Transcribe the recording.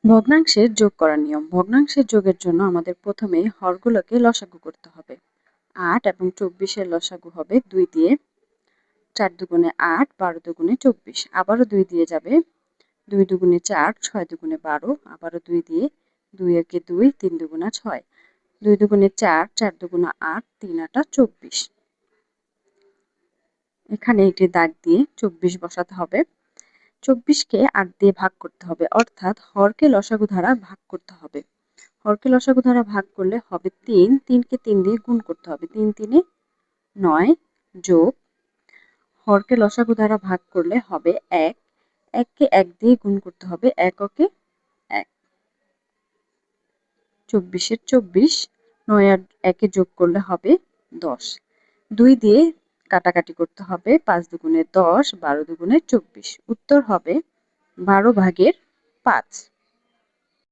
ভগ্নাংশের যোগ করার নিয়ম। ভগ্নাংশের যোগের জন্য আমাদের প্রথমে হরগুলোকে লসাগু করতে হবে। ৮ এবং ২৪-এর লসাগু হবে ২ দিয়ে। ৪ দুগুণে ৮, ১২ দুগুণে ২৪। আবারও ২ দিয়ে যাবে। ২ দুগুণে ৪, ৬ দুগুণে ১২, আবারও ২ দিয়ে। ২ একে ২, ৩ দুগুণা ৬। ২ দুগুণে ৪, ৪ দুগুণা ৮, ৩ আটা ২৪। এখানে একটি দাগ দিয়ে ২৪ বসাতে হবে। ২৪কে ৮ দিয়ে ভাগ করতে হবে, অর্থাৎ হরকে লসাগু দ্বারা ভাগ করতে হবে। হরকে লসাগু দ্বারা ভাগ করলে হবে ৩, ৩কে ৩ দিয়ে গুণ করতে হবে। ৩ তিনে ৯ যোগ হরকে লসাগু দ্বারা ভাগ করলে হবে ১, ১কে ১ দিয়ে গুণ করতে হবে, এককে ১। ২৪-এর ২৪, ৯ আর ১-এ যোগ করলে হবে ১০। ২ দিয়ে কাটাকাটি করতে হবে, ৫ দুগুণে ১০, ১২ দুগুণে ২৪। উত্তর হবে ১২ ভাগের ৫।